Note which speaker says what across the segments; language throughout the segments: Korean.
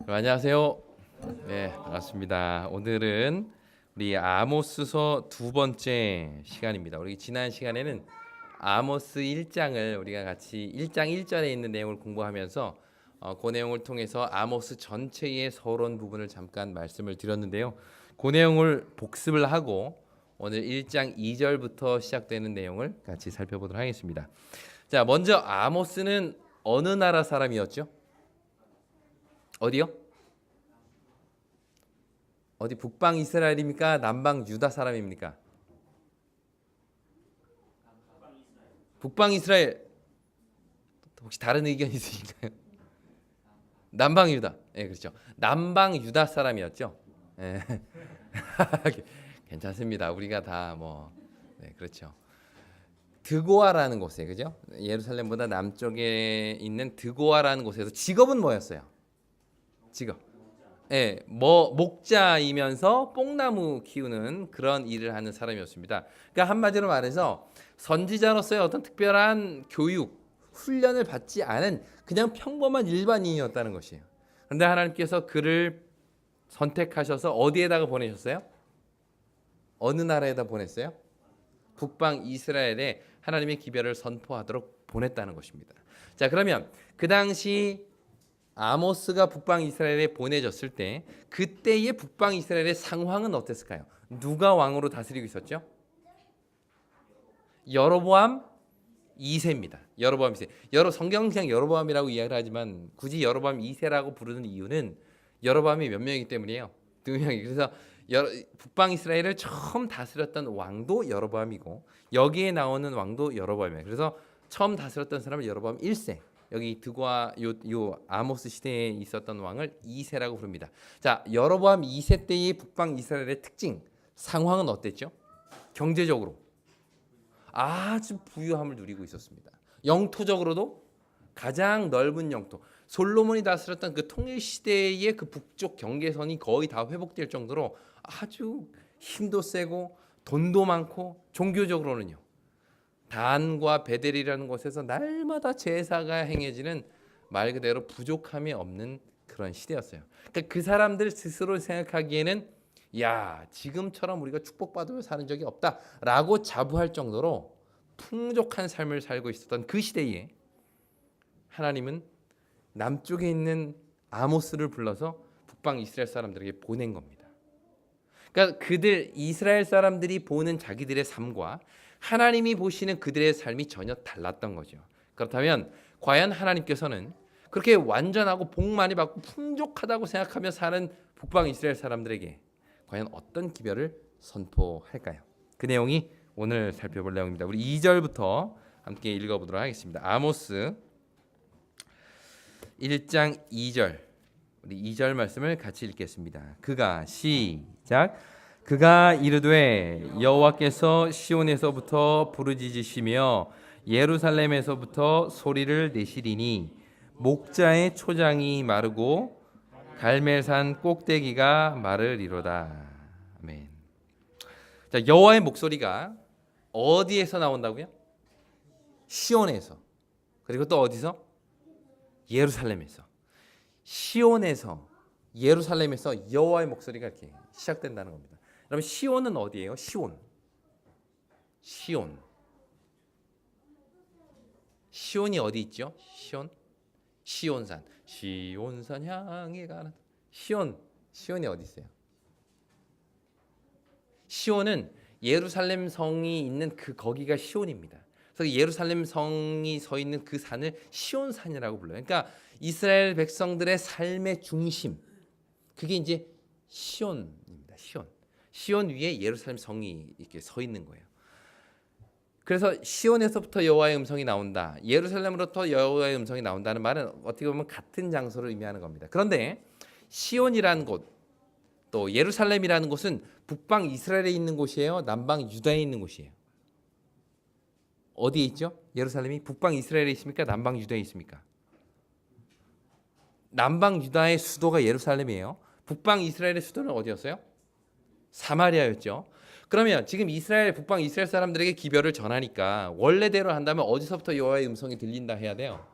Speaker 1: 안녕하세요. 네, 반갑습니다. 오늘은 우리 아모스서 두 번째 시간입니다. 우리 지난 시간에는 아모스 1장을 우리가 같이 1장 1절에 있는 내용을 공부하면서 그 내용을 통해서 아모스 전체의 서론 부분을 잠깐 말씀을 드렸는데요. 그 내용을 복습을 하고 오늘 1장 2절부터 시작되는 내용을 같이 살펴보도록 하겠습니다. 자, 먼저 아모스는 어느 나라 사람이었죠? 어디요? 어디 북방 이스라엘입니까? 남방 유다 사람입니까? 북방 이스라엘. 혹시 다른 의견 있으신가요? 남방 유다. 예, 그렇죠. 남방 유다 사람이었죠. 예. 괜찮습니다. 우리가 다 네, 그렇죠. 드고아라는 곳에, 그죠? 예루살렘보다 남쪽에 있는 드고아라는 곳에서 직업은 뭐였어요? 직업. 예, 목자이면서 뽕나무 키우는 그런 일을 하는 사람이었습니다. 그러니까 한마디로 말해서 선지자로서의 어떤 특별한 교육, 훈련을 받지 않은 그냥 평범한 일반인이었다는 것이에요. 그런데 하나님께서 그를 선택하셔서 어디에다가 보내셨어요? 어느 나라에다 보냈어요? 북방 이스라엘에 하나님의 기별을 선포하도록 보냈다는 것입니다. 자, 그러면 그 당시 아모스가 북방 이스라엘에 보내졌을 때 그때의 북방 이스라엘의 상황은 어땠을까요? 누가 왕으로 다스리고 있었죠? 여로보암 2세입니다. 여로보암 2세. 성경은 그냥 여로보암이라고 이야기를 하지만 굳이 여로보암 2세라고 부르는 이유는 여로보암이 몇 명이기 때문이에요. 두 명이. 그래서 북방 이스라엘을 처음 다스렸던 왕도 여로보암이고 여기에 나오는 왕도 여로보암이에요. 그래서 처음 다스렸던 사람을 여로보암 1세. 여기 드고아 요 아모스 시대에 있었던 왕을 2세라고 부릅니다. 자, 여로보암 2세 때의 북방 이스라엘의 특징, 상황은 어땠죠? 경제적으로 아주 부유함을 누리고 있었습니다. 영토적으로도 가장 넓은 영토. 솔로몬이 다스렸던 그 통일 시대의 그 북쪽 경계선이 거의 다 회복될 정도로 아주 힘도 세고 돈도 많고 종교적으로는요. 단과 베델이라는 곳에서 날마다 제사가 행해지는 말 그대로 부족함이 없는 그런 시대였어요. 그러니까 그 사람들 스스로 생각하기에는 야, 지금처럼 우리가 축복받으며 사는 적이 없다라고 자부할 정도로 풍족한 삶을 살고 있었던 그 시대에 하나님은 남쪽에 있는 아모스를 불러서 북방 이스라엘 사람들에게 보낸 겁니다. 그러니까 그들 이스라엘 사람들이 보는 자기들의 삶과 하나님이 보시는 그들의 삶이 전혀 달랐던 거죠. 그렇다면 과연 하나님께서는 그렇게 완전하고 복 많이 받고 풍족하다고 생각하며 사는 북방 이스라엘 사람들에게 과연 어떤 기별을 선포할까요? 그 내용이 오늘 살펴볼 내용입니다. 우리 2절부터 함께 읽어보도록 하겠습니다. 아모스 1장 2절. 우리 2절 말씀을 같이 읽겠습니다. 그가 이르되 여호와께서 시온에서부터 부르짖으시며 예루살렘에서부터 소리를 내시리니 목자의 초장이 마르고 갈멜산 꼭대기가 마르리로다. 아멘. 자, 여호와의 목소리가 어디에서 나온다고요? 시온에서. 그리고 또 어디서? 예루살렘에서. 시온에서, 예루살렘에서 여호와의 목소리가 이렇게 시작된다는 겁니다. 여러분, 시온은 어디예요? 시온이 어디 있죠? 시온산 향해 가는 시온이 어디 있어요? 시온은 예루살렘 성이 있는 거기가 시온입니다. 그래서 예루살렘 성이 서 있는 그 산을 시온산이라고 불러요. 그러니까 이스라엘 백성들의 삶의 중심, 그게 이제 시온입니다. 시온 위에 예루살렘 성이 이렇게 서 있는 거예요. 그래서 시온에서부터 여호와의 음성이 나온다, 예루살렘으로부터 여호와의 음성이 나온다는 말은 어떻게 보면 같은 장소를 의미하는 겁니다. 그런데 시온이라는 곳, 또 예루살렘이라는 곳은 북방 이스라엘에 있는 곳이에요? 남방 유다에 있는 곳이에요? 어디에 있죠? 예루살렘이 북방 이스라엘에 있습니까? 남방 유다에 있습니까? 남방 유다의 수도가 예루살렘이에요. 북방 이스라엘의 수도는 어디였어요? 사마리아였죠. 그러면 지금 북방 이스라엘 사람들에게 기별을 전하니까 원래대로 한다면 어디서부터 여호와의 음성이 들린다 해야 돼요?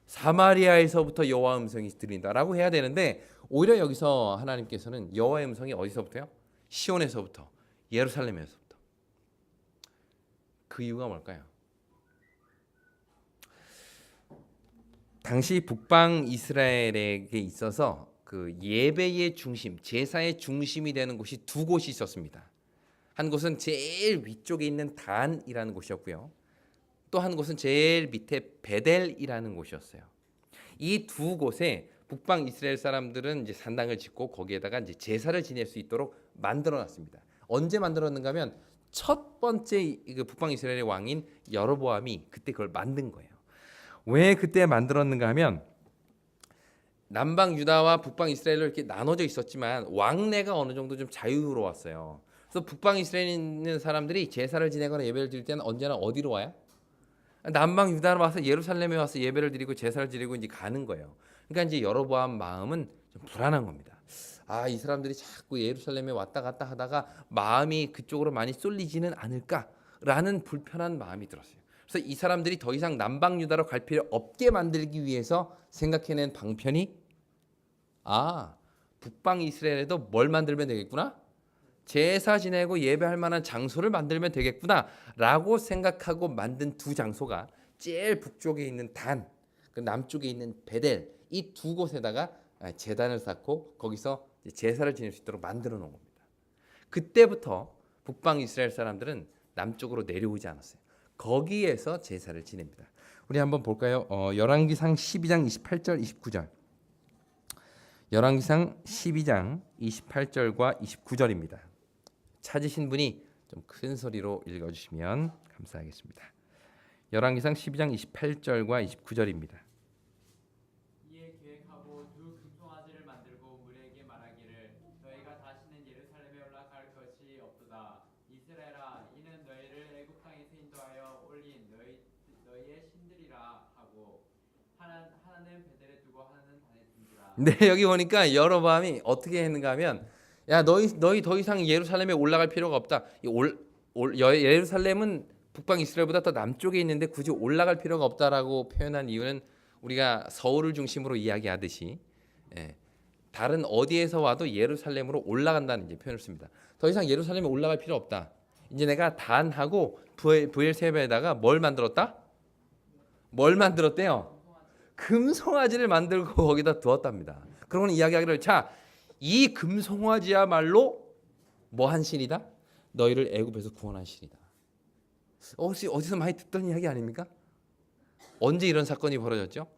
Speaker 1: 사마리아에서부터 여호와 음성이 들린다라고 해야 되는데 오히려 여기서 하나님께서는 여호와의 음성이 어디서부터요? 시온에서부터, 예루살렘에서부터. 그 이유가 뭘까요? 당시 북방 이스라엘에게 있어서 그 예배의 중심, 제사의 중심이 되는 곳이 두 곳이 있었습니다. 한 곳은 제일 위쪽에 있는 단이라는 곳이었고요. 또 한 곳은 제일 밑에 베델이라는 곳이었어요. 이 두 곳에 북방 이스라엘 사람들은 이제 산당을 짓고 거기에다가 이제 제사를 지낼 수 있도록 만들어놨습니다. 언제 만들었는가하면 첫 번째 그 북방 이스라엘의 왕인 여로보암이 그때 그걸 만든 거예요. 왜 그때 만들었는가 하면 남방 유다와 북방 이스라엘로 이렇게 나눠져 있었지만 왕래가 어느 정도 좀 자유로웠어요. 그래서 북방 이스라엘에 있는 사람들이 제사를 지내거나 예배를 드릴 때는 언제나 어디로 와요? 남방 유다로 와서 예루살렘에 와서 예배를 드리고 제사를 드리고 이제 가는 거예요. 그러니까 이제 여로보암 마음은 좀 불안한 겁니다. 아, 이 사람들이 자꾸 예루살렘에 왔다 갔다 하다가 마음이 그쪽으로 많이 쏠리지는 않을까라는 불편한 마음이 들었어요. 그래서 이 사람들이 더 이상 남방 유다로 갈 필요 없게 만들기 위해서 생각해낸 방편이 북방 이스라엘에도 뭘 만들면 되겠구나? 제사 지내고 예배할 만한 장소를 만들면 되겠구나라고 생각하고 만든 두 장소가 제일 북쪽에 있는 단, 그 남쪽에 있는 베델, 이 두 곳에다가 제단을 쌓고 거기서 제사를 지낼 수 있도록 만들어 놓은 겁니다. 그때부터 북방 이스라엘 사람들은 남쪽으로 내려오지 않았어요. 거기에서 제사를 지냅니다. 우리 한번 볼까요? 열왕기상 12장 28절 29절. 열왕기상 12장 28절과 29절입니다. 찾으신 분이 좀 큰 소리로 읽어주시면 감사하겠습니다. 열왕기상 12장 28절과 29절입니다.
Speaker 2: 이에 계획하고 두 금송아지를 만들고 무리에게 말하기를 너희가 다시는 예루살렘에 올라갈 것이 없도다. 이스라엘아, 이는 너희를 애굽 땅에서 인도하여 올린 너희의 신들이라 하고 하나는 베델에 두고 하나는 단에 둔지라.
Speaker 1: 네, 여기 보니까 여로보암이 어떻게 했는가 하면 야 너희 더 이상 예루살렘에 올라갈 필요가 없다. 예루살렘은 북방 이스라엘보다 더 남쪽에 있는데 굳이 올라갈 필요가 없다라고 표현한 이유는 우리가 서울을 중심으로 이야기하듯이 다른 어디에서 와도 예루살렘으로 올라간다는 이제 표현을 씁니다. 더 이상 예루살렘에 올라갈 필요 없다. 이제 내가 단하고 브엘세바에다가 뭘 만들었다? 뭘 만들었대요? 금송아지를 만들고 거기다 두었답니다. 그러고는 이야기하기를 이 금송아지야말로 뭐한 신이다? 너희를 애굽에서 구원한 신이다. 혹시 어디서 많이 듣던 이야기 아닙니까? 언제 이런 사건이 벌어졌죠?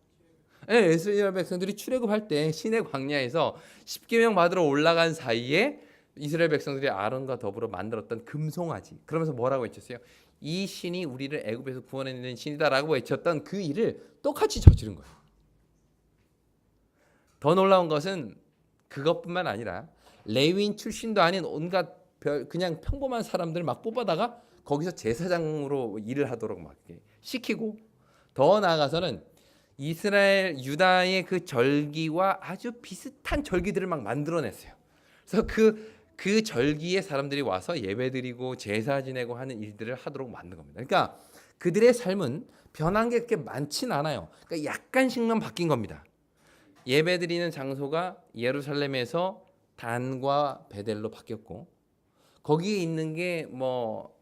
Speaker 1: 이스라엘 백성들이 출애굽할 때 시내 광야에서 십계명 받으러 올라간 사이에 이스라엘 백성들이 아론과 더불어 만들었던 금송아지. 그러면서 뭐라고 외쳤어요? 이 신이 우리를 애굽에서 구원해내는 신이다라고 외쳤던 그 일을 똑같이 저지른 거예요. 더 놀라운 것은 그것뿐만 아니라 레위인 출신도 아닌 온갖 그냥 평범한 사람들 막 뽑아다가 거기서 제사장으로 일을 하도록 막 시키고 더 나아가서는 이스라엘 유다의 그 절기와 아주 비슷한 절기들을 막 만들어냈어요. 그래서 그 절기에 사람들이 와서 예배드리고 제사 지내고 하는 일들을 하도록 만든 겁니다. 그러니까 그들의 삶은 변한 게 그렇게 많진 않아요. 그러니까 약간씩만 바뀐 겁니다. 예배드리는 장소가 예루살렘에서 단과 베델로 바뀌었고 거기에 있는 게 뭐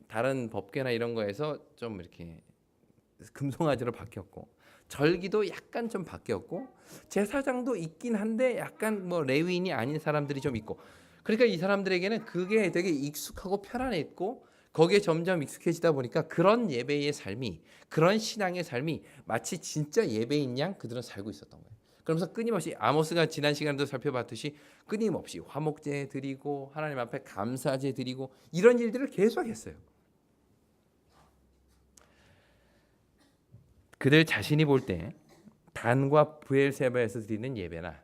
Speaker 1: 다른 법궤나 이런 거에서 좀 이렇게 금송아지로 바뀌었고 절기도 약간 좀 바뀌었고 제사장도 있긴 한데 약간 뭐 레위인이 아닌 사람들이 좀 있고 그러니까 이 사람들에게는 그게 되게 익숙하고 편안했고 거기에 점점 익숙해지다 보니까 그런 예배의 삶이 그런 신앙의 삶이 마치 진짜 예배인 양 그들은 살고 있었던 거예요. 그러면서 끊임없이 아모스가 지난 시간에도 살펴봤듯이 끊임없이 화목제 드리고 하나님 앞에 감사제 드리고 이런 일들을 계속했어요. 그들 자신이 볼 때 단과 브엘세바에서 드리는 예배나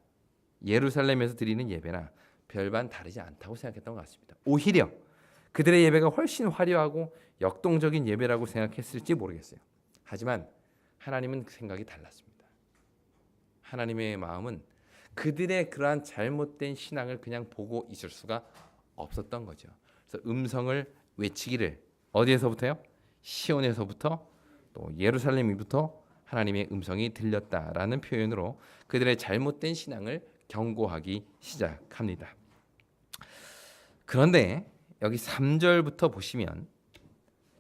Speaker 1: 예루살렘에서 드리는 예배나 별반 다르지 않다고 생각했던 것 같습니다. 오히려 그들의 예배가 훨씬 화려하고 역동적인 예배라고 생각했을지 모르겠어요. 하지만 하나님은 그 생각이 달랐습니다. 하나님의 마음은 그들의 그러한 잘못된 신앙을 그냥 보고 있을 수가 없었던 거죠. 그래서 음성을 외치기를 어디에서부터요? 시온에서부터 또 예루살렘부터 하나님의 음성이 들렸다라는 표현으로 그들의 잘못된 신앙을 경고하기 시작합니다. 그런데 여기 3절부터 보시면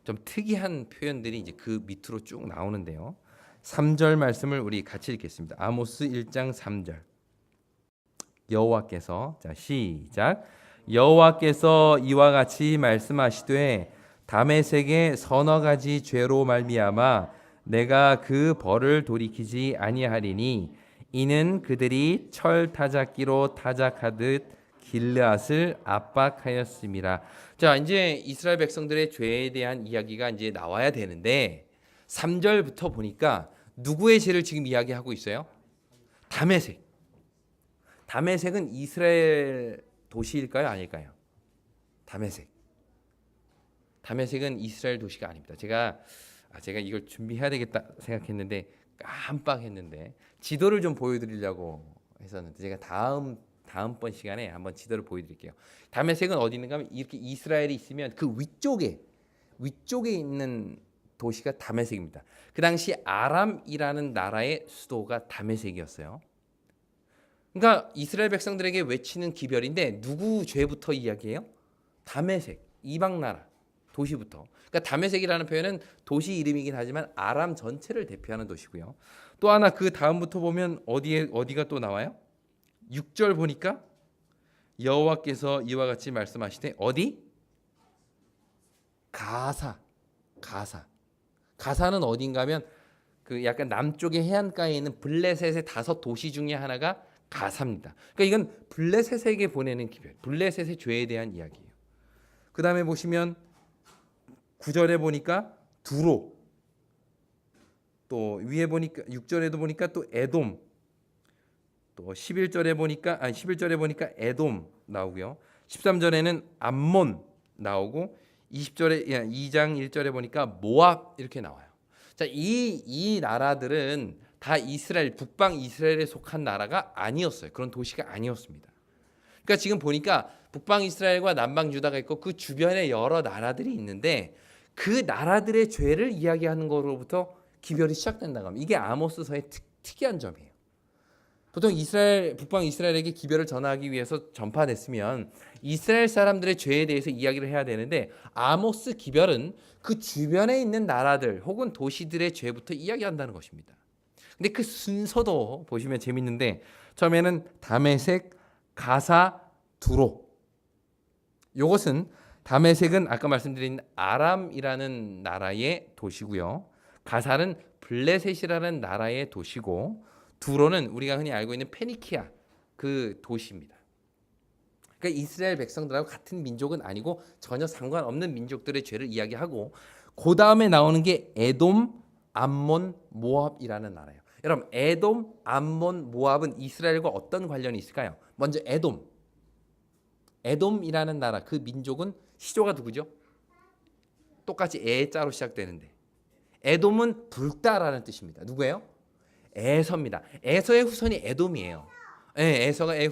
Speaker 1: 좀 특이한 표현들이 이제 그 밑으로 쭉 나오는데요. 3절 말씀을 우리 같이 읽겠습니다. 아모스 1장 3절. 여호와께서 자 시작. 여호와께서 이와 같이 말씀하시되 다메섹의 서너 가지 죄로 말미암아 내가 그 벌을 돌이키지 아니하리니 이는 그들이 철 타작기로 타작하듯 길르앗을 압박하였음이라. 자, 이제 이스라엘 백성들의 죄에 대한 이야기가 이제 나와야 되는데 3절부터 보니까 누구의 죄를 지금 이야기하고 있어요? 다메섹. 다메섹은 이스라엘 도시일까요? 아닐까요? 다메섹. 다메섹은 이스라엘 도시가 아닙니다. 제가 이걸 준비해야 되겠다 생각했는데 깜빡했는데 지도를 좀 보여드리려고 했었는데 제가 다음번 시간에 한번 지도를 보여드릴게요. 다메섹은 어디 있는가 하면 이렇게 이스라엘이 있으면 그 위쪽에 있는 도시가 다메섹입니다. 그 당시 아람이라는 나라의 수도가 다메섹이었어요. 그러니까 이스라엘 백성들에게 외치는 기별인데 누구 죄부터 이야기해요? 다메섹, 이방 나라 도시부터. 그러니까 다메섹이라는 표현은 도시 이름이긴 하지만 아람 전체를 대표하는 도시고요. 또 하나 그 다음부터 보면 어디가 또 나와요? 6절 보니까 여호와께서 이와 같이 말씀하시되 어디? 가사는 어딘가 하면 그 약간 남쪽의 해안가에 있는 블레셋의 5도시 중에 하나가 가사입니다. 그러니까 이건 블레셋에게 보내는 기별, 블레셋의 죄에 대한 이야기예요. 그 다음에 보시면 9절에 보니까 두로, 또 위에 보니까 6절에도 보니까 또 에돔, 또 11절에 보니까 에돔 나오고요. 13절에는 암몬 나오고 20절에 2장 1절에 보니까 모압 이렇게 나와요. 자, 이 나라들은 다 이스라엘 북방 이스라엘에 속한 나라가 아니었어요. 그런 도시가 아니었습니다. 그러니까 지금 보니까 북방 이스라엘과 남방 유다가 있고 그 주변에 여러 나라들이 있는데 그 나라들의 죄를 이야기하는 거로부터 기별이 시작된다고 합니다. 이게 아모스서의 특이한 점이에요. 보통 북방 이스라엘에게 기별을 전하기 위해서 전파됐으면 이스라엘 사람들의 죄에 대해서 이야기를 해야 되는데 아모스 기별은 그 주변에 있는 나라들 혹은 도시들의 죄부터 이야기한다는 것입니다. 근데 그 순서도 보시면 재밌는데 처음에는 다메섹, 가사, 두로. 이것은 다메섹은 아까 말씀드린 아람이라는 나라의 도시고요. 가사는 블레셋이라는 나라의 도시고 두로는 우리가 흔히 알고 있는 페니키아 그 도시입니다. 그러니까 이스라엘 백성들하고 같은 민족은 아니고 전혀 상관없는 민족들의 죄를 이야기하고 그 다음에 나오는 게 에돔, 암몬, 모압이라는 나라예요. 여러분 에돔, 암몬, 모압은 이스라엘과 어떤 관련이 있을까요? 먼저 에돔이라는 나라 그 민족은 시조가 누구죠? 똑같이 에자로 시작되는데 에돔은 불다라는 뜻입니다. 누구예요? 에서입니다. 에서의 후손이 에돔이에요. 에서의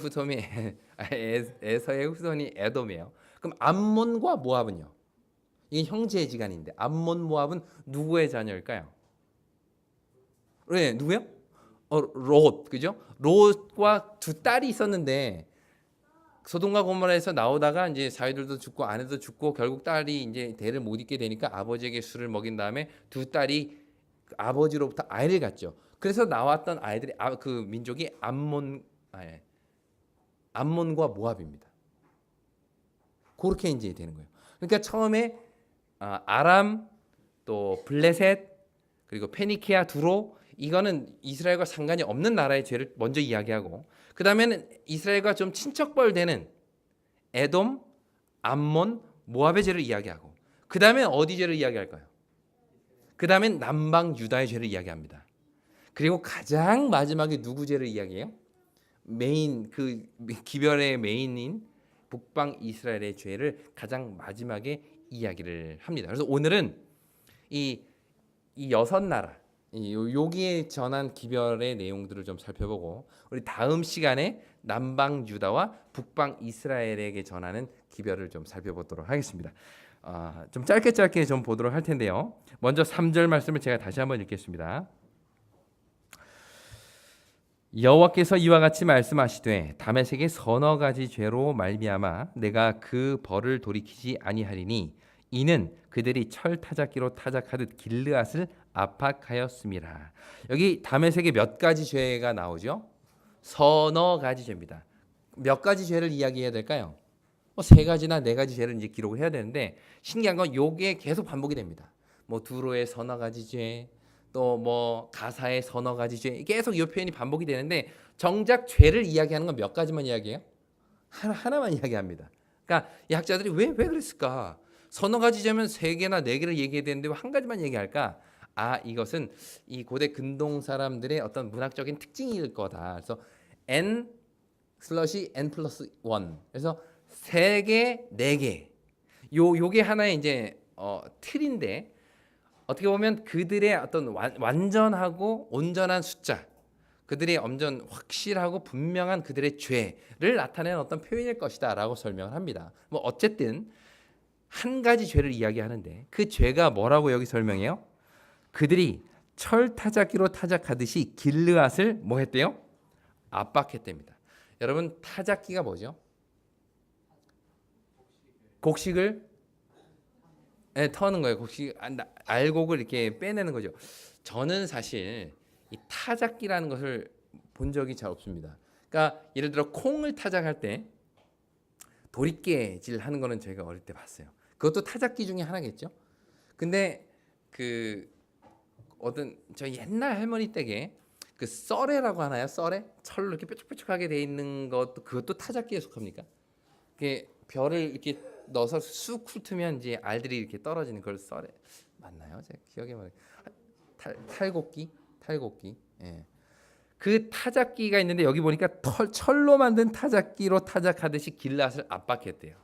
Speaker 1: 후손이 에돔이에요. 그럼 암몬과 모압은요? 이게 형제지간인데 암몬 모압은 누구의 자녀일까요? 네, 누구요? 롯, 그죠? 롯과 두 딸이 있었는데 소돔과 고모라에서 나오다가 이제 자기들도 죽고 아내도 죽고 결국 딸이 이제 대를 못 잇게 되니까 아버지에게 술을 먹인 다음에 두 딸이 아버지로부터 아이를 갖죠. 그래서 나왔던 아이들이 그 민족이 암몬과 모압입니다. 그렇게 이제 되는 거예요. 그러니까 처음에 아람 또 블레셋 그리고 페니키아 두로 이거는 이스라엘과 상관이 없는 나라의 죄를 먼저 이야기하고 그 다음에는 이스라엘과 좀 친척벌 되는 에돔, 암몬, 모압의 죄를 이야기하고 그 다음에 어디 죄를 이야기할까요? 그 다음엔 남방 유다의 죄를 이야기합니다. 그리고 가장 마지막에 누구 죄를 이야기해요? 메인 그 기별의 메인인 북방 이스라엘의 죄를 가장 마지막에 이야기를 합니다. 그래서 오늘은 이 6나라 여기에 전한 기별의 내용들을 좀 살펴보고 우리 다음 시간에 남방 유다와 북방 이스라엘에게 전하는 기별을 좀 살펴보도록 하겠습니다. 좀 짧게 좀 보도록 할 텐데요. 먼저 3절 말씀을 제가 다시 한번 읽겠습니다. 여호와께서 이와 같이 말씀하시되 다메섹의 서너 가지 죄로 말미암아 내가 그 벌을 돌이키지 아니하리니 이는 그들이 철 타작기로 타작하듯 길르앗을 압박하였음이라. 여기 다메섹의 몇 가지 죄가 나오죠? 서너 가지 죄입니다. 몇 가지 죄를 이야기해야 될까요? 세 가지나 네 가지 죄를 이제 기록을 해야 되는데 신기한 건 요게 계속 반복이 됩니다. 뭐 두로의 서너 가지 죄, 또 뭐 가사의 서너 가지 죄, 계속 이 표현이 반복이 되는데 정작 죄를 이야기하는 건 몇 가지만 이야기해요? 하나만 이야기합니다. 그러니까 이 학자들이 왜 그랬을까? 서너 가지 죄면 세 개나 네 개를 얘기해야 되는데 왜 한 가지만 얘기할까? 이것은 이 고대 근동 사람들의 어떤 문학적인 특징일 거다. 그래서 n 슬러시 n 플러스 1. 그래서 세 개, 네 개. 요게 하나의 이제 틀인데 어떻게 보면 그들의 어떤 완전하고 온전한 숫자, 그들의 엄전 확실하고 분명한 그들의 죄를 나타내는 어떤 표현일 것이다라고 설명을 합니다. 뭐 어쨌든 한 가지 죄를 이야기하는데 그 죄가 뭐라고 여기 설명해요? 그들이 철 타작기로 타작하듯이 길르앗을 뭐 했대요? 압박했답니다. 여러분 타작기가 뭐죠? 곡식을 터는 거예요. 곡식 알곡을 이렇게 빼내는 거죠. 저는 사실 이 타작기라는 것을 본 적이 잘 없습니다. 그러니까 예를 들어 콩을 타작할 때 도리깨질 하는 거는 저희가 어릴 때 봤어요. 그것도 타작기 중에 하나겠죠. 근데 그 어떤 저희 옛날 할머니 댁에 그 썰애라고 하나요? 썰애? 철로 이렇게 뾰족뾰족하게 돼 있는 것도 그것도 타작기에 속합니까? 이게 벼를 이렇게 넣어서 쑥 훑으면 이제 알들이 이렇게 떨어지는 걸 썰애 맞나요? 제 기억에 말해 탈곡기. 예. 그 타작기가 있는데 여기 보니까 철로 만든 타작기로 타작하듯이 길앗을 압박했대요.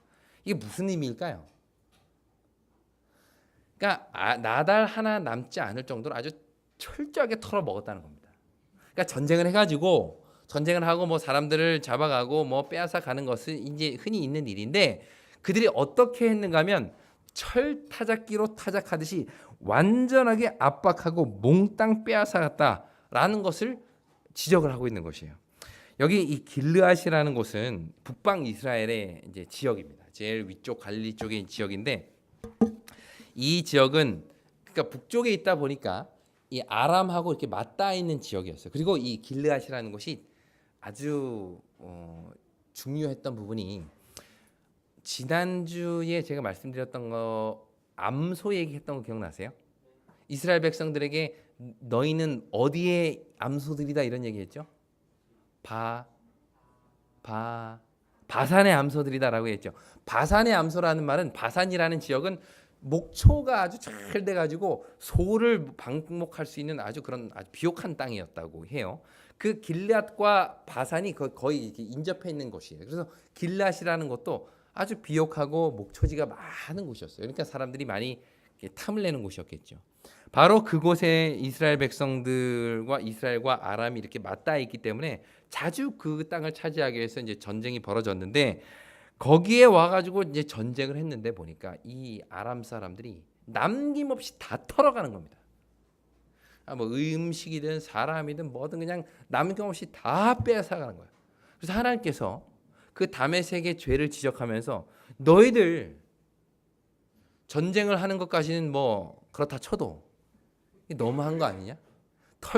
Speaker 1: 이게 무슨 의미일까요? 그러니까 나달 하나 남지 않을 정도로 아주 철저하게 털어 먹었다는 겁니다. 그러니까 전쟁을 하고 뭐 사람들을 잡아가고 뭐 빼앗아 가는 것은 이제 흔히 있는 일인데 그들이 어떻게 했는가 하면 철 타작기로 타작하듯이 완전하게 압박하고 몽땅 빼앗아 갔다라는 것을 지적을 하고 있는 것이에요. 여기 이 길르앗이라는 곳은 북방 이스라엘의 이제 지역입니다. 제일 위쪽 갈릴리 쪽의 지역인데 이 지역은 그러니까 북쪽에 있다 보니까 이 아람하고 이렇게 맞닿아 있는 지역이었어요. 그리고 이 길르앗이라는 곳이 아주 중요했던 부분이 지난주에 제가 말씀드렸던 거 암소 얘기했던 거 기억나세요? 이스라엘 백성들에게 너희는 어디에 암소들이다 이런 얘기했죠? 바산의 암소들이다라고 했죠. 바산의 암소라는 말은 바산이라는 지역은 목초가 아주 잘 돼가지고 소를 방목할 수 있는 아주 비옥한 땅이었다고 해요. 그 길앗과 바산이 거의 이렇게 인접해 있는 곳이에요. 그래서 길앗이라는 것도 아주 비옥하고 목초지가 많은 곳이었어요. 그러니까 사람들이 많이 탐을 내는 곳이었겠죠. 바로 그곳에 이스라엘 백성들과 이스라엘과 아람이 이렇게 맞닿아 있기 때문에 자주 그 땅을 차지하기 위해서 이제 전쟁이 벌어졌는데 거기에 와가지고 이제 전쟁을 했는데 보니까 이 아람 사람들이 남김없이 다 털어가는 겁니다. 뭐 음식이든 사람이든 뭐든 그냥 남김없이 다 빼앗아가는 거예요. 그래서 하나님께서 그 다메섹의 죄를 지적하면서 너희들 전쟁을 하는 것까지는 뭐 그렇다 쳐도 너무한 거 아니냐?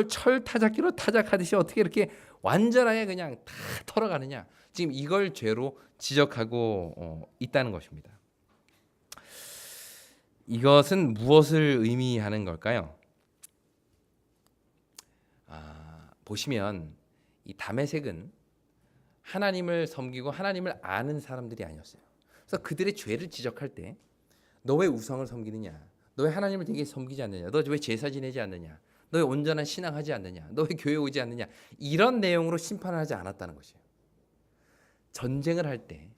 Speaker 1: 철 타작기로 타작하듯이 어떻게 이렇게 완전하게 그냥 다 털어가느냐? 지금 이걸 죄로 지적하고 있다는 것입니다. 이것은 무엇을 의미하는 걸까요? 보시면 이 다메섹은 하나님을 섬기고 하나님을 아는 사람들이 아니었어요. 그래서 그들의 죄를 지적할 때 너 왜 우상을 섬기느냐? 너 왜 하나님을 되게 섬기지 않느냐? 너 왜 제사 지내지 않느냐? 너 왜 온전한 신앙하지 않느냐? 너 왜 교회 오지 않느냐? 이런 내용으로 심판을 하지 않았다는 것이에요. 전쟁을 할 때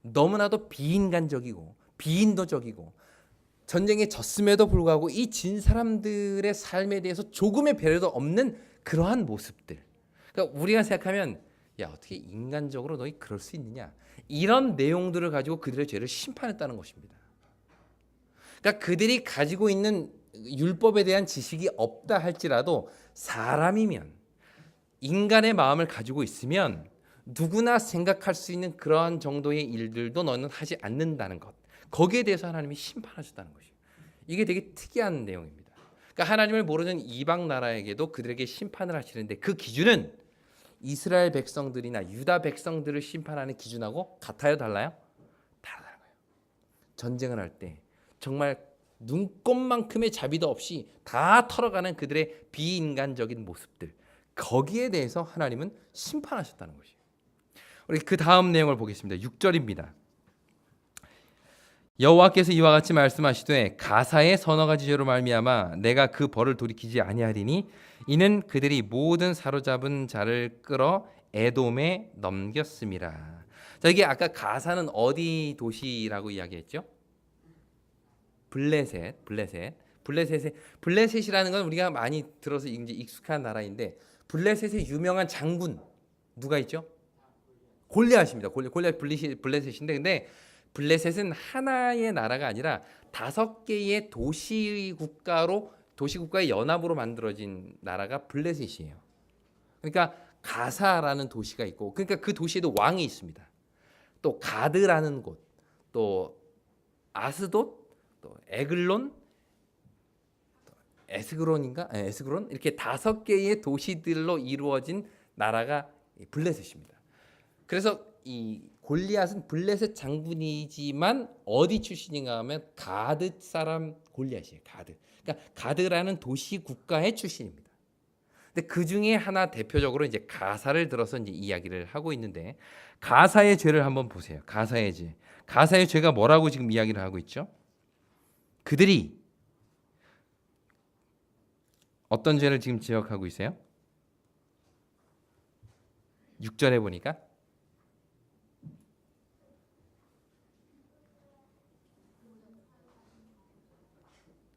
Speaker 1: 너무나도 비인간적이고 비인도적이고 전쟁에 졌음에도 불구하고 이 진 사람들의 삶에 대해서 조금의 배려도 없는 그러한 모습들. 그러니까 우리가 생각하면 야 어떻게 인간적으로 너희 그럴 수 있느냐? 이런 내용들을 가지고 그들의 죄를 심판했다는 것입니다. 그러니까 그들이 가지고 있는 율법에 대한 지식이 없다 할지라도 사람이면 인간의 마음을 가지고 있으면 누구나 생각할 수 있는 그러한 정도의 일들도 너는 하지 않는다는 것. 거기에 대해서 하나님이 심판하셨다는 것이에요. 이게 되게 특이한 내용입니다. 그러니까 하나님을 모르는 이방 나라에게도 그들에게 심판을 하시는데 그 기준은 이스라엘 백성들이나 유다 백성들을 심판하는 기준하고 같아요, 달라요? 다르다는 거예요. 전쟁을 할 때 정말 눈꼽만큼의 자비도 없이 다 털어가는 그들의 비인간적인 모습들, 거기에 대해서 하나님은 심판하셨다는 것이에요. 우리 그 다음 내용을 보겠습니다. 6절입니다. 여호와께서 이와 같이 말씀하시되 가사의 서너 가지 죄로 말미암아 내가 그 벌을 돌이키지 아니하리니 이는 그들이 모든 사로잡은 자를 끌어 에돔에 넘겼음이라. 자, 이게 아까 가사는 어디 도시라고 이야기했죠? 블레셋이라는 건 우리가 많이 들어서 이제 익숙한 나라인데 블레셋의 유명한 장군 누가 있죠? 골리앗입니다. 골리앗 블레셋인데 근데 블레셋은 하나의 나라가 아니라 5개의 도시국가의 연합으로 만들어진 나라가 블레셋이에요. 그러니까 가사라는 도시가 있고 그러니까 그 도시에도 왕이 있습니다. 또 가드라는 곳, 또 아스돗, 또 에글론, 에스그론 이렇게 5개의 도시들로 이루어진 나라가 블레셋입니다. 그래서 이 골리앗은 블레셋 장군이지만 어디 출신인가 하면 가드 사람 골리앗이에요. 그러니까 가드라는 도시 국가의 출신입니다. 근데 그 중에 하나 대표적으로 이제 가사를 들어서 이제 이야기를 하고 있는데 가사의 죄를 한번 보세요. 가사의 죄가 뭐라고 지금 이야기를 하고 있죠? 그들이 어떤 죄를 지금 지적하고 있어요? 6절에 보니까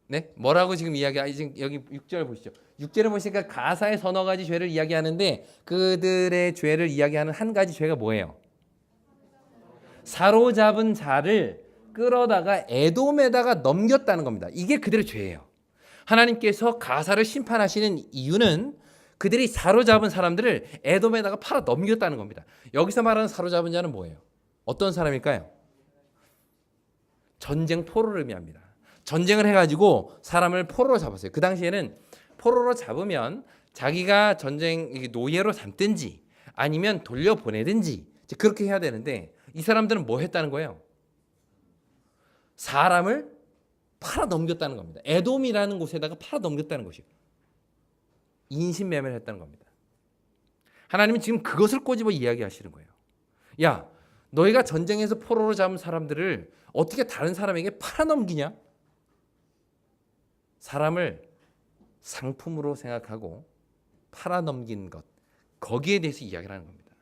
Speaker 1: 네? 뭐라고 지금 지금 여기 6절 보시죠. 6절에 보시니까 가사의 서너 가지 죄를 이야기하는데 그들의 죄를 이야기하는 한 가지 죄가 뭐예요? 사로잡은 자를 끌어다가 에돔에다가 넘겼다는 겁니다. 이게 그들의 죄예요. 하나님께서 가사를 심판하시는 이유는 그들이 사로잡은 사람들을 에돔에다가 팔아 넘겼다는 겁니다. 여기서 말하는 사로잡은 자는 뭐예요? 어떤 사람일까요? 전쟁 포로를 의미합니다. 전쟁을 해가지고 사람을 포로로 잡았어요. 그 당시에는 포로로 잡으면 자기가 전쟁 노예로 삼든지 아니면 돌려보내든지 그렇게 해야 되는데 이 사람들은 뭐 했다는 거예요? 사람을 팔아 넘겼다는 겁니다. 에돔이라는 곳에다가 팔아 넘겼다는 것이에요. 인신매매를 했다는 겁니다. 하나님은 지금 그것을 꼬집어 이야기하시는 거예요. 야, 너희가 전쟁에서 포로로 잡은 사람들을 어떻게 다른 사람에게 팔아 넘기냐? 사람을 상품으로 생각하고 팔아 넘긴 것, 거기에 대해서 이야기를 하는 겁니다.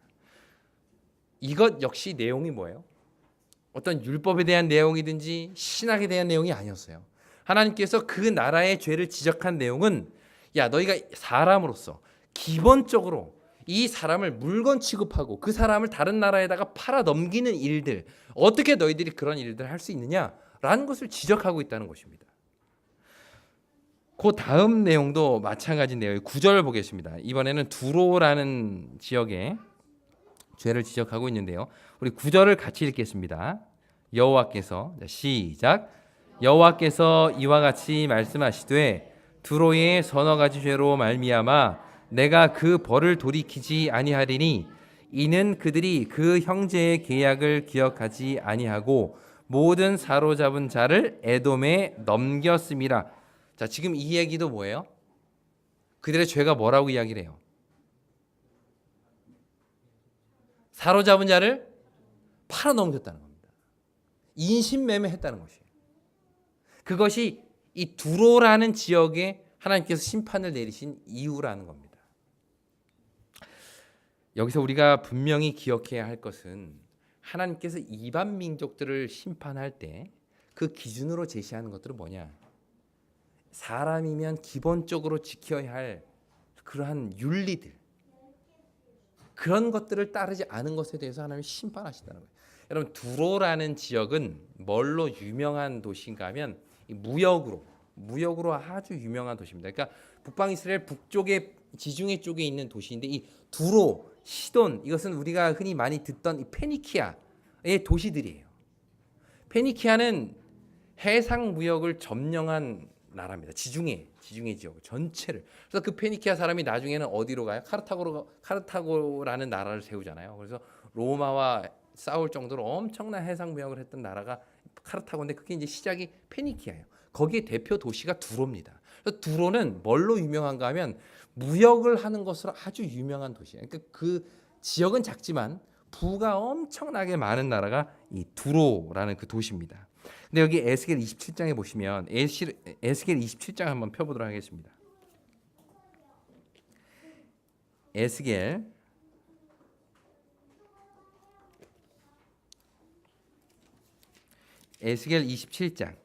Speaker 1: 이것 역시 내용이 뭐예요? 어떤 율법에 대한 내용이든지 신학에 대한 내용이 아니었어요. 하나님께서 그 나라의 죄를 지적한 내용은 야, 너희가 사람으로서 기본적으로 이 사람을 물건 취급하고 그 사람을 다른 나라에다가 팔아 넘기는 일들, 어떻게 너희들이 그런 일들을 할 수 있느냐라는 것을 지적하고 있다는 것입니다. 그 다음 내용도 마찬가지 내용이에요. 9절 보겠습니다. 이번에는 두로라는 지역의 죄를 지적하고 있는데요. 우리 9절을 같이 읽겠습니다. 여호와께서 시작. 여호와께서 이와 같이 말씀하시되 두로의 서너 가지 죄로 말미암아 내가 그 벌을 돌이키지 아니하리니 이는 그들이 그 형제의 계약을 기억하지 아니하고 모든 사로잡은 자를 에돔에 넘겼음이라. 자, 지금 이 얘기도 뭐예요? 그들의 죄가 뭐라고 이야기를 해요? 사로잡은 자를 팔아 넘겼다는 겁니다. 인신매매했다는 것이에요. 그것이 이 두로라는 지역에 하나님께서 심판을 내리신 이유라는 겁니다. 여기서 우리가 분명히 기억해야 할 것은 하나님께서 이방 민족들을 심판할 때 그 기준으로 제시하는 것들은 뭐냐? 사람이면 기본적으로 지켜야 할 그러한 윤리들, 그런 것들을 따르지 않은 것에 대해서 하나님이 심판하신다는 거예요. 여러분, 두로라는 지역은 뭘로 유명한 도시인가 하면 무역으로, 무역으로 아주 유명한 도시입니다. 그러니까 북방 이스라엘 북쪽에 지중해 쪽에 있는 도시인데 이 두로, 시돈 이것은 우리가 흔히 많이 듣던 이 페니키아의 도시들이에요. 페니키아는 해상 무역을 점령한 나라입니다. 지중해 지역 전체를. 그래서 그 페니키아 사람이 나중에는 어디로 가요? 카르타고라는 나라를 세우잖아요. 그래서 로마와 싸울 정도로 엄청난 해상 무역을 했던 나라가 카르타고인데 그게 이제 시작이 페니키아예요. 거기에 대표 도시가 두로입니다. 그래서 두로는 뭘로 유명한가 하면 무역을 하는 것으로 아주 유명한 도시예요. 그러니까 그 지역은 작지만 부가 엄청나게 많은 나라가 이 두로라는 그 도시입니다. 근데 여기 에스겔 27장에 보시면 에스겔 27장 한번 펴보도록 하겠습니다. 에스겔 27장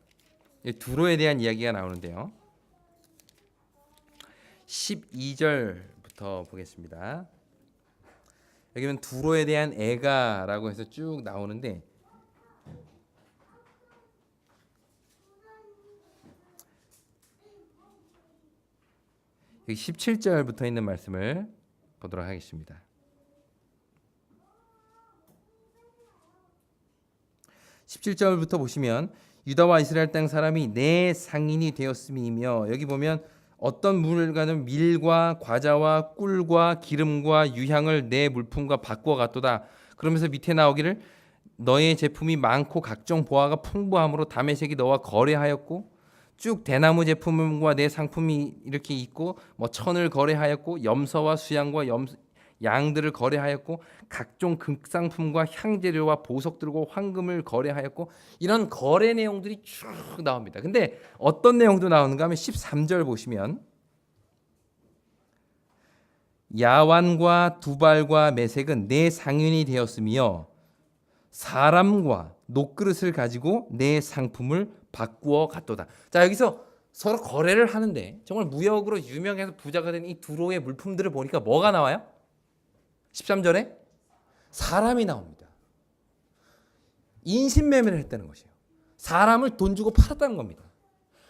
Speaker 1: 두로에 대한 이야기가 나오는데요. 12절부터 보겠습니다. 여기는 두로에 대한 애가라고 해서 쭉 나오는데 여기 17절부터 있는 말씀을 보도록 하겠습니다. 17절부터 보시면 유다와 이스라엘 땅 사람이 내 상인이 되었음이며 여기 보면 어떤 물건은 밀과 과자와 꿀과 기름과 유향을 내 물품과 바꾸어 갔도다. 그러면서 밑에 나오기를 너의 제품이 많고 각종 보화가 풍부함으로 다메섹이 너와 거래하였고 쭉 대나무 제품과 내 상품이 이렇게 있고 뭐 천을 거래하였고 염소와 수양과 양들을 거래하였고 각종 극상품과 향재료와 보석들과 황금을 거래하였고 이런 거래 내용들이 쭉 나옵니다. 근데 어떤 내용도 나오는가 하면 13절 보시면 야완과 두발과 메색은 내 상인이 되었으며 사람과 녹그릇을 가지고 내 상품을 바꾸어 갔도다. 자, 여기서 서로 거래를 하는데 정말 무역으로 유명해서 부자가 된 이 두로의 물품들을 보니까 뭐가 나와요? 13절에 사람이 나옵니다. 인신매매를 했다는 것이에요. 사람을 돈 주고 팔았다는 겁니다.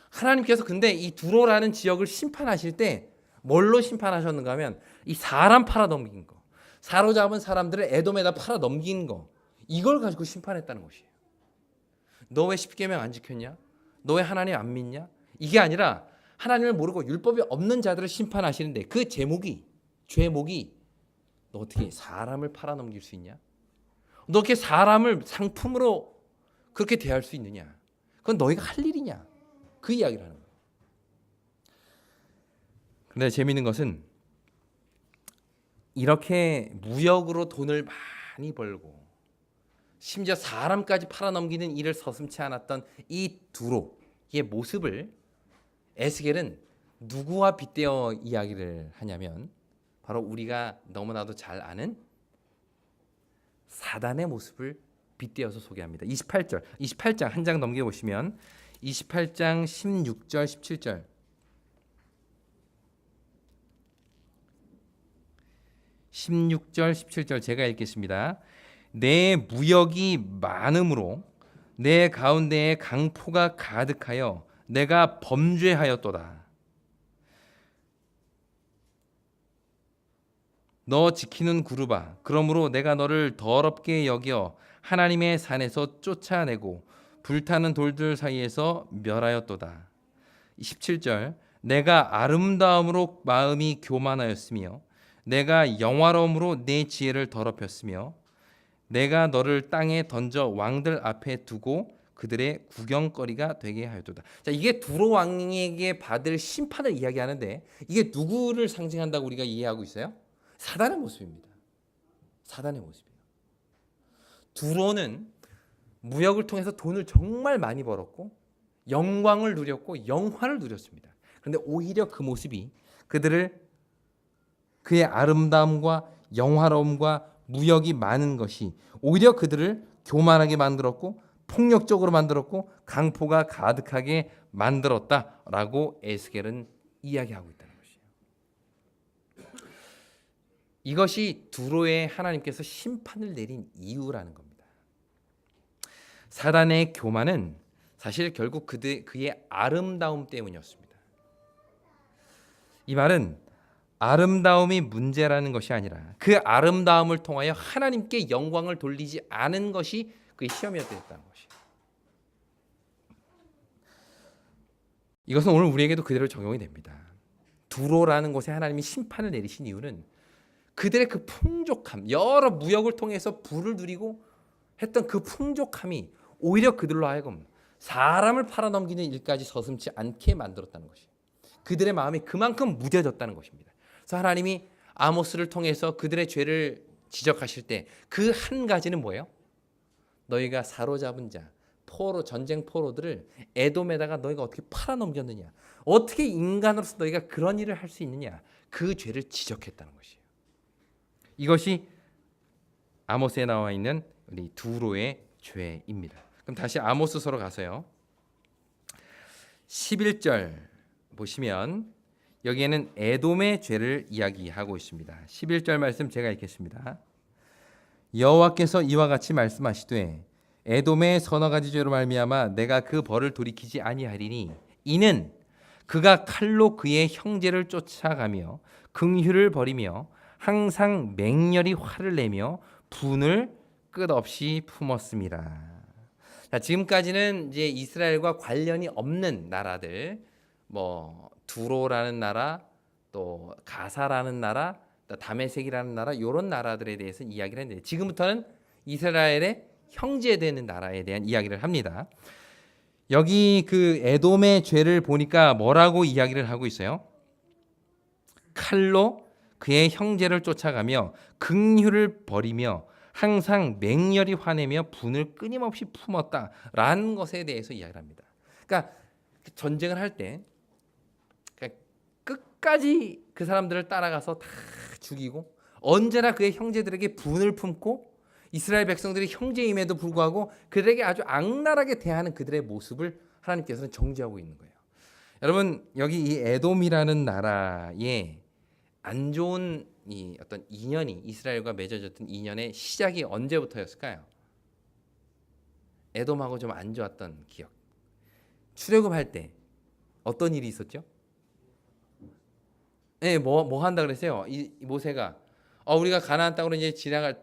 Speaker 1: 하나님께서 근데 이 두로라는 지역을 심판하실 때 뭘로 심판하셨는가 하면 이 사람 팔아 넘긴 거, 사로잡은 사람들을 에돔에다 팔아 넘긴 거, 이걸 가지고 심판했다는 것이에요. 너 왜 십계명 안 지켰냐? 너 왜 하나님 안 믿냐? 이게 아니라 하나님을 모르고 율법이 없는 자들을 심판하시는데 그 죄목이 너 어떻게 사람을 팔아 넘길 수 있냐? 너 어떻게 사람을 상품으로 그렇게 대할 수 있느냐? 그건 너희가 할 일이냐? 그 이야기를 하는 거예요. 근데 재미있는 것은 이렇게 무역으로 돈을 많이 벌고 심지어 사람까지 팔아넘기는 일을 서슴지 않았던 이 두로의 모습을 에스겔은 누구와 빗대어 이야기를 하냐면 바로 우리가 너무나도 잘 아는 사단의 모습을 빗대어서 소개합니다. 28장 한 장 넘겨보시면 28장 16절 17절 16절 17절 제가 읽겠습니다. 내 무역이 많음으로 내 가운데에 강포가 가득하여 내가 범죄하였도다. 너 지키는 구루바 그러므로 내가 너를 더럽게 여겨 하나님의 산에서 쫓아내고 불타는 돌들 사이에서 멸하였도다. 17절 내가 아름다움으로 마음이 교만하였으며 내가 영화로움으로 내 지혜를 더럽혔으며 내가 너를 땅에 던져 왕들 앞에 두고 그들의 구경거리가 되게 하였도다. 자, 이게 두로 왕에게 받을 심판을 이야기하는데 이게 누구를 상징한다고 우리가 이해하고 있어요? 사단의 모습입니다. 사단의 모습이에요. 두로는 무역을 통해서 돈을 정말 많이 벌었고 영광을 누렸고 영화를 누렸습니다. 그런데 오히려 그 모습이 그의 아름다움과 영화로움과 무역이 많은 것이 오히려 그들을 교만하게 만들었고 폭력적으로 만들었고 강포가 가득하게 만들었다라고 에스겔은 이야기하고 있다는 것이에요. 이것이 두로에 하나님께서 심판을 내린 이유라는 겁니다. 사단의 교만은 사실 결국 그의 아름다움 때문이었습니다. 이 말은 아름다움이 문제라는 것이 아니라 그 아름다움을 통하여 하나님께 영광을 돌리지 않은 것이 그의 시험이었다는 것이에요. 이것은 오늘 우리에게도 그대로 적용이 됩니다. 두로라는 곳에 하나님이 심판을 내리신 이유는 그들의 그 풍족함, 여러 무역을 통해서 부를 누리고 했던 그 풍족함이 오히려 그들로 하여금 사람을 팔아넘기는 일까지 서슴지 않게 만들었다는 것이에요. 그들의 마음이 그만큼 무뎌졌다는 것입니다. 그래서 하나님이 아모스를 통해서 그들의 죄를 지적하실 때 그 한 가지는 뭐예요? 너희가 사로잡은 자, 전쟁 포로들을 에돔에다가 너희가 어떻게 팔아넘겼느냐, 어떻게 인간으로서 너희가 그런 일을 할 수 있느냐, 그 죄를 지적했다는 것이에요. 이것이 아모스에 나와 있는 우리 두로의 죄입니다. 그럼 다시 아모스서로 가서요. 11절 보시면 여기에는 에돔의 죄를 이야기하고 있습니다. 11절 말씀 제가 읽겠습니다. 여호와께서 이와 같이 말씀하시되 에돔의 서너 가지 죄로 말미암아 내가 그 벌을 돌이키지 아니하리니 이는 그가 칼로 그의 형제를 쫓아가며 긍휼을 버리며 항상 맹렬히 화를 내며 분을 끝없이 품었습니다. 자, 지금까지는 이제 이스라엘과 관련이 없는 나라들, 뭐 두로라는 나라, 또 가사라는 나라, 또 다메섹이라는 나라, 이런 나라들에 대해서 이야기를 했는데 지금부터는 이스라엘의 형제되는 나라에 대한 이야기를 합니다. 여기 그 에돔의 죄를 보니까 뭐라고 이야기를 하고 있어요? 칼로 그의 형제를 쫓아가며 긍휼을 버리며 항상 맹렬히 화내며 분을 끊임없이 품었다라는 것에 대해서 이야기를 합니다. 그러니까 전쟁을 할 때 끝까지 그 사람들을 따라가서 다 죽이고 언제나 그의 형제들에게 분을 품고 이스라엘 백성들이 형제임에도 불구하고 그들에게 아주 악랄하게 대하는 그들의 모습을 하나님께서는 정죄하고 있는 거예요. 여러분, 여기 이 에돔이라는 나라에 안 좋은 이 어떤 인연이 이스라엘과 맺어졌던 인연의 시작이 언제부터였을까요? 에돔하고 좀 안 좋았던 기억. 출애굽할 때 어떤 일이 있었죠? 네, 뭐 한다 그랬어요? 이 모세가 우리가 가나안 땅으로 이제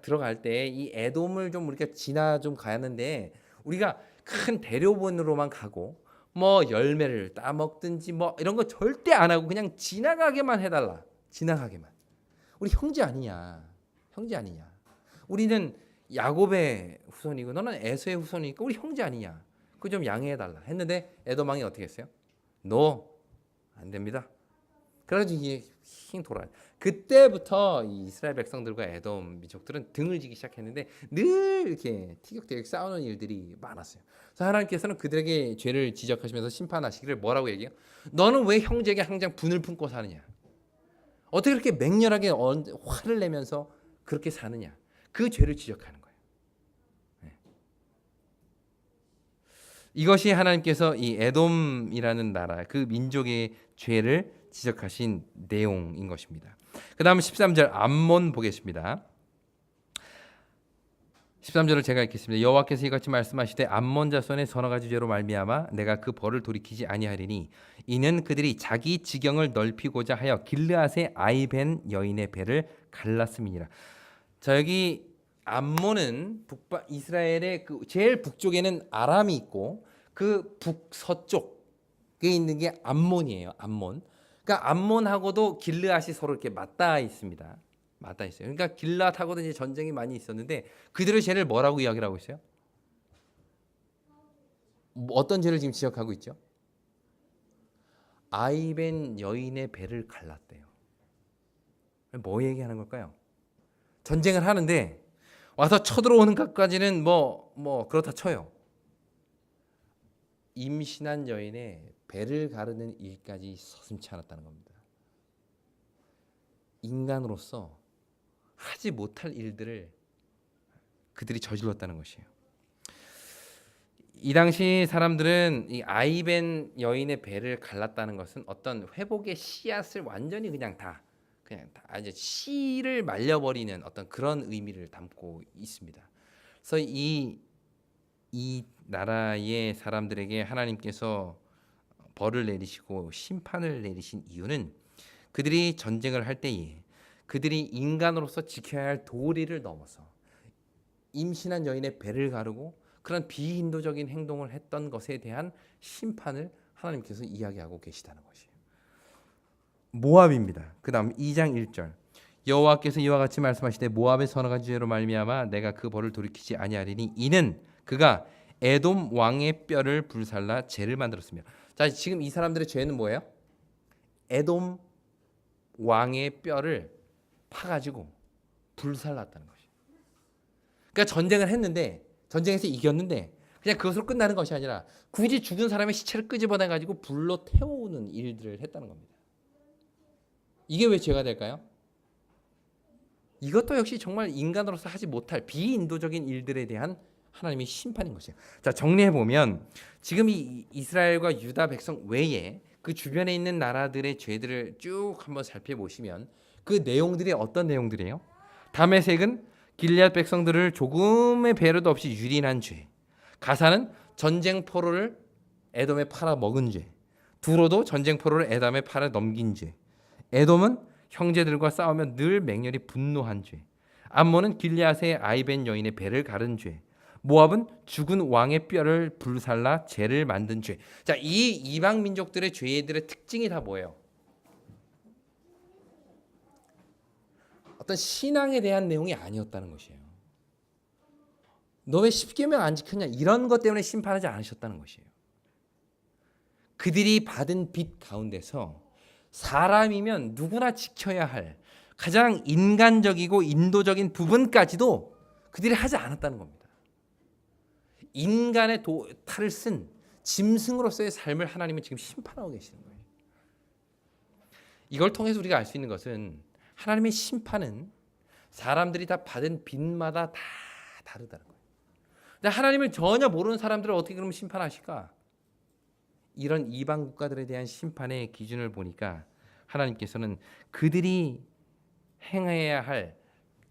Speaker 1: 들어갈 때 이 에돔을 좀 우리가 좀 가야하는데 우리가 큰 대료본으로만 가고 뭐 열매를 따먹든지 뭐 이런 거 절대 안 하고 그냥 지나가게만 해달라. 지나가게만. 우리 형제 아니냐? 형제 아니냐? 우리는 야곱의 후손이고 너는 에서의 후손이니까 우리 형제 아니냐? 그거 좀 양해해달라 했는데 에돔 왕이 어떻게 했어요? 너 안 됩니다. 그래가지고 이게 힝 돌아요. 그때부터 이 이스라엘 백성들과 에돔 민족들은 등을 지기 시작했는데 늘 이렇게 티격태격 싸우는 일들이 많았어요. 그래서 하나님께서는 그들에게 죄를 지적하시면서 심판하시기를 뭐라고 얘기해요? 너는 왜 형제에게 항상 분을 품고 사느냐? 어떻게 그렇게 맹렬하게 화를 내면서 그렇게 사느냐? 그 죄를 지적하는 거예요. 네. 이것이 하나님께서 이 에돔이라는 나라, 그 민족의 죄를 지적하신 내용인 것입니다. 그 다음 13절 암몬 보겠습니다. 13절을 제가 읽겠습니다. 여호와께서 이같이 말씀하시되 암몬 자손의 서너 가지 죄로 말미암아 내가 그 벌을 돌이키지 아니하리니 이는 그들이 자기 지경을 넓히고자 하여 길르앗의 아이벤 여인의 배를 갈랐음이니라. 자, 여기 암몬은 이스라엘의 그 제일 북쪽에는 아람이 있고 그 북서쪽에 있는 게 암몬이에요. 암몬. 그러니까 암몬하고도 길르앗이 서로 이렇게 맞닿아 있습니다. 맞닿아 있어요. 그러니까 길르앗하고도 이제 전쟁이 많이 있었는데 그들의 죄를 뭐라고 이야기를 하고 있어요? 어떤 죄를 지금 지적하고 있죠? 아이벤 여인의 배를 갈랐대요. 뭐 얘기하는 걸까요? 전쟁을 하는데 와서 쳐들어오는 것까지는 뭐 그렇다 쳐요. 임신한 여인의 배를 가르는 일까지 서슴지 않았다는 겁니다. 인간으로서 하지 못할 일들을 그들이 저질렀다는 것이에요. 이 당시 사람들은 이 아이벤 여인의 배를 갈랐다는 것은 어떤 회복의 씨앗을 완전히 그냥 다 이제 씨를 말려버리는 어떤 그런 의미를 담고 있습니다. 그래서 이 이 나라의 사람들에게 하나님께서 벌을 내리시고 심판을 내리신 이유는 그들이 전쟁을 할 때에 그들이 인간으로서 지켜야 할 도리를 넘어서 임신한 여인의 배를 가르고 그런 비인도적인 행동을 했던 것에 대한 심판을 하나님께서 이야기하고 계시다는 것이에요. 모압입니다. 그 다음 2장 1절 여호와께서 이와 같이 말씀하시되 모압의 선악한 죄로 말미암아 내가 그 벌을 돌이키지 아니하리니 이는 그가 에돔 왕의 뼈를 불살라 죄를 만들었으며. 자, 지금 이 사람들의 죄는 뭐예요? 에돔 왕의 뼈를 파가지고 불살랐다는 것이에요. 그러니까 전쟁을 했는데 전쟁에서 이겼는데 그냥 그것으로 끝나는 것이 아니라 굳이 죽은 사람의 시체를 끄집어내 가지고 불로 태우는 일들을 했다는 겁니다. 이게 왜 죄가 될까요? 이것도 역시 정말 인간으로서 하지 못할 비인도적인 일들에 대한 하나님의 심판인 것이에요. 자, 정리해 보면 지금 이 이스라엘과 유다 백성 외에 그 주변에 있는 나라들의 죄들을 쭉 한번 살펴보시면 그 내용들이 어떤 내용들이에요? 다메섹은 길앗 백성들을 조금의 배려도 없이 유린한 죄. 가사는 전쟁 포로를 에돔에 팔아 먹은 죄. 두로도 전쟁 포로를 에돔에 팔아 넘긴 죄. 에돔은 형제들과 싸우며 늘 맹렬히 분노한 죄. 암몬은 길앗의 아이벤 여인의 배를 가른 죄. 모압은 죽은 왕의 뼈를 불살라 죄를 만든 죄. 자, 이 이방 민족들의 죄들의 특징이 다 뭐예요? 어떤 신앙에 대한 내용이 아니었다는 것이에요. 너 왜 십계명 안 지켰냐? 이런 것 때문에 심판하지 않으셨다는 것이에요. 그들이 받은 빚 가운데서 사람이면 누구나 지켜야 할 가장 인간적이고 인도적인 부분까지도 그들이 하지 않았다는 겁니다. 인간의 탈을 쓴 짐승으로서의 삶을 하나님은 지금 심판하고 계시는 거예요. 이걸 통해서 우리가 알 수 있는 것은 하나님의 심판은 사람들이 다 받은 빚마다 다 다르다는 거예요. 근데 하나님을 전혀 모르는 사람들을 어떻게 그러면 심판하실까? 이런 이방 국가들에 대한 심판의 기준을 보니까 하나님께서는 그들이 행해야 할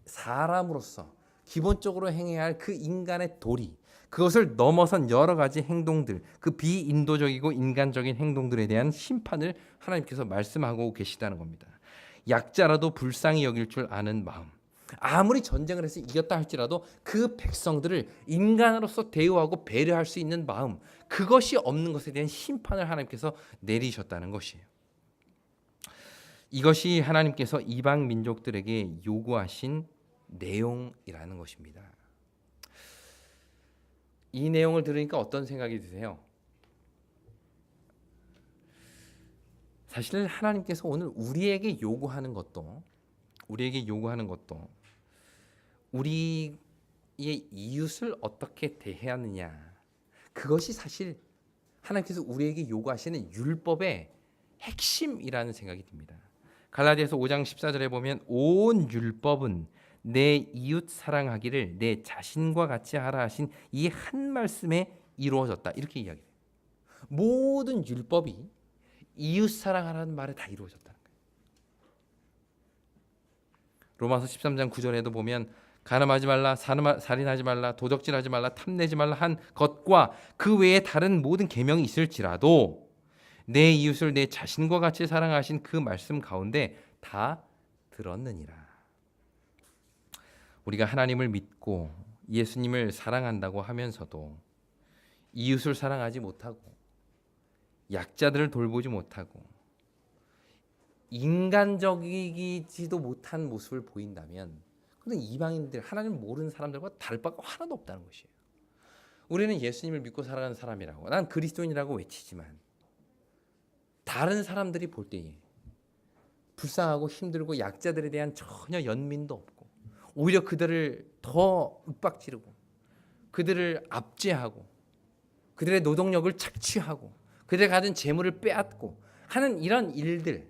Speaker 1: 사람으로서 기본적으로 행해야 할 그 인간의 도리, 그것을 넘어선 여러 가지 행동들, 그 비인도적이고 인간적인 행동들에 대한 심판을 하나님께서 말씀하고 계시다는 겁니다. 약자라도 불쌍히 여길 줄 아는 마음, 아무리 전쟁을 해서 이겼다 할지라도 그 백성들을 인간으로서 대우하고 배려할 수 있는 마음, 그것이 없는 것에 대한 심판을 하나님께서 내리셨다는 것이에요. 이것이 하나님께서 이방 민족들에게 요구하신 내용이라는 것입니다. 이 내용을 들으니까 어떤 생각이 드세요? 사실 하나님께서 오늘 우리에게 요구하는 것도 우리의 이웃을 어떻게 대해하느냐, 그것이 사실 하나님께서 우리에게 요구하시는 율법의 핵심이라는 생각이 듭니다. 갈라디아서 5장 14절에 보면 온 율법은 내 이웃 사랑하기를 내 자신과 같이 하라 하신 이 한 말씀에 이루어졌다, 이렇게 이야기해요. 모든 율법이 이웃 사랑하라는 말에 다 이루어졌다는 거예요. 로마서 13장 9절에도 보면 간음하지 말라, 살인하지 말라, 도적질하지 말라, 탐내지 말라 한 것과 그 외에 다른 모든 계명이 있을지라도 내 이웃을 내 자신과 같이 사랑하신 그 말씀 가운데 다 들었느니라. 우리가 하나님을 믿고 예수님을 사랑한다고 하면서도 이웃을 사랑하지 못하고 약자들을 돌보지 못하고 인간적이지도 못한 모습을 보인다면 그건 이방인들, 하나님을 모르는 사람들과 다를 바가 하나도 없다는 것이에요. 우리는 예수님을 믿고 살아가는 사람이라고, 난 그리스도인이라고 외치지만 다른 사람들이 볼 때에 불쌍하고 힘들고 약자들에 대한 전혀 연민도 없고 오히려 그들을 더 윽박지르고 그들을 압제하고 그들의 노동력을 착취하고 그들의 가진 재물을 빼앗고 하는 이런 일들,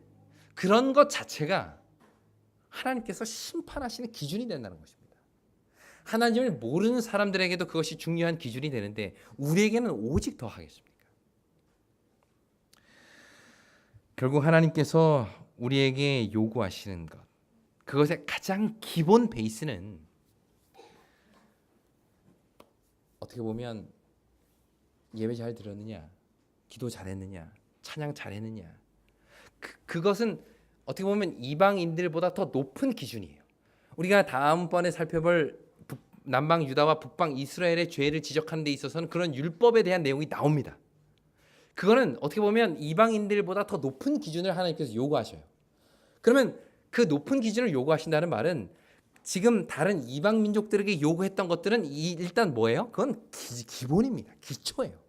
Speaker 1: 그런 것 자체가 하나님께서 심판하시는 기준이 된다는 것입니다. 하나님을 모르는 사람들에게도 그것이 중요한 기준이 되는데 우리에게는 오직 더 하겠습니까? 결국 하나님께서 우리에게 요구하시는 것, 그것의 가장 기본 베이스는 어떻게 보면 예배 잘 들었느냐, 기도 잘했느냐, 찬양 잘했느냐, 그것은 어떻게 보면 이방인들보다 더 높은 기준이에요. 우리가 다음번에 살펴볼 남방 유다와 북방 이스라엘의 죄를 지적하는 데 있어서는 그런 율법에 대한 내용이 나옵니다. 그거는 어떻게 보면 이방인들보다 더 높은 기준을 하나님께서 요구하셔요. 그러면 그 높은 기준을 요구하신다는 말은 지금 다른 이방 민족들에게 요구했던 것들은 일단 뭐예요? 그건 기본입니다. 기초예요.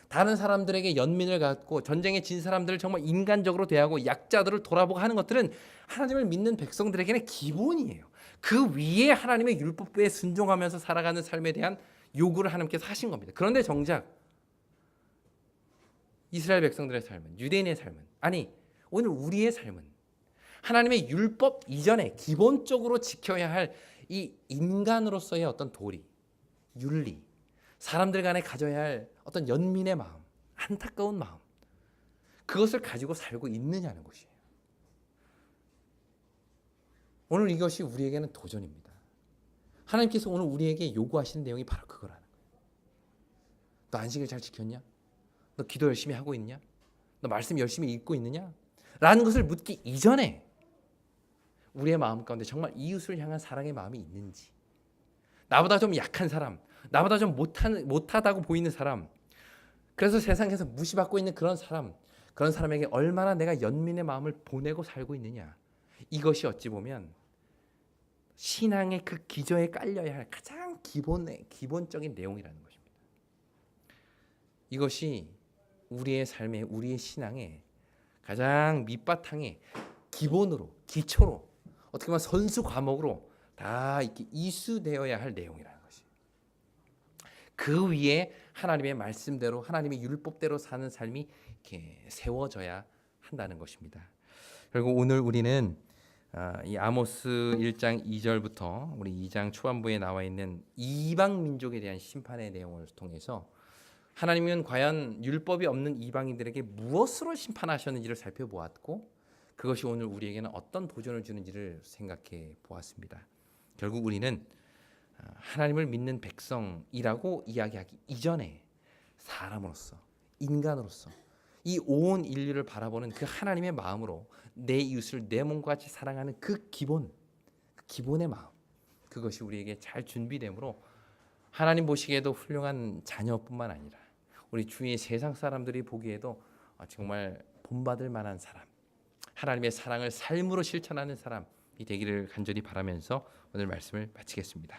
Speaker 1: 다른 사람들에게 연민을 갖고 전쟁에 진 사람들을 정말 인간적으로 대하고 약자들을 돌아보고 하는 것들은 하나님을 믿는 백성들에게는 기본이에요. 그 위에 하나님의 율법에 순종하면서 살아가는 삶에 대한 요구를 하나님께서 하신 겁니다. 그런데 정작 이스라엘 백성들의 삶은, 유대인의 삶은, 아니 오늘 우리의 삶은 하나님의 율법 이전에 기본적으로 지켜야 할 이 인간으로서의 어떤 도리, 윤리, 사람들 간에 가져야 할 어떤 연민의 마음, 안타까운 마음, 그것을 가지고 살고 있느냐는 것이에요. 오늘 이것이 우리에게는 도전입니다. 하나님께서 오늘 우리에게 요구하시는 내용이 바로 그거라는 거예요. 너 안식일 잘 지켰냐? 너 기도 열심히 하고 있냐? 너 말씀 열심히 읽고 있느냐? 라는 것을 묻기 이전에 우리의 마음 가운데 정말 이웃을 향한 사랑의 마음이 있는지, 나보다 좀 약한 사람, 나보다 좀 못하다고 보이는 사람, 그래서 세상에서 무시받고 있는 그런 사람에게 얼마나 내가 연민의 마음을 보내고 살고 있느냐, 이것이 어찌 보면 신앙의 그 기저에 깔려야 할 가장 기본적인 내용이라는 것입니다. 이것이 우리의 삶에, 우리의 신앙의 가장 밑바탕에 기본으로, 기초로, 어떻게 보면 선수 과목으로 다 이렇게 이수되어야 할 내용이라는 것이. 그 위에 하나님의 말씀대로, 하나님의 율법대로 사는 삶이 이렇게 세워져야 한다는 것입니다. 결국 오늘 우리는 이 아모스 1장 2절부터 우리 2장 초반부에 나와 있는 이방 민족에 대한 심판의 내용을 통해서 하나님은 과연 율법이 없는 이방인들에게 무엇으로 심판하셨는지를 살펴보았고, 그것이 오늘 우리에게는 어떤 도전을 주는지를 생각해 보았습니다. 결국 우리는 하나님을 믿는 백성이라고 이야기하기 이전에 사람으로서, 인간으로서 이 온 인류를 바라보는 그 하나님의 마음으로 내 이웃을 내 몸과 같이 사랑하는 그 기본의 마음, 그것이 우리에게 잘 준비되므로 하나님 보시기에도 훌륭한 자녀뿐만 아니라 우리 주위의 세상 사람들이 보기에도 정말 본받을 만한 사람, 하나님의 사랑을 삶으로 실천하는 사람이 되기를 간절히 바라면서 오늘 말씀을 마치겠습니다.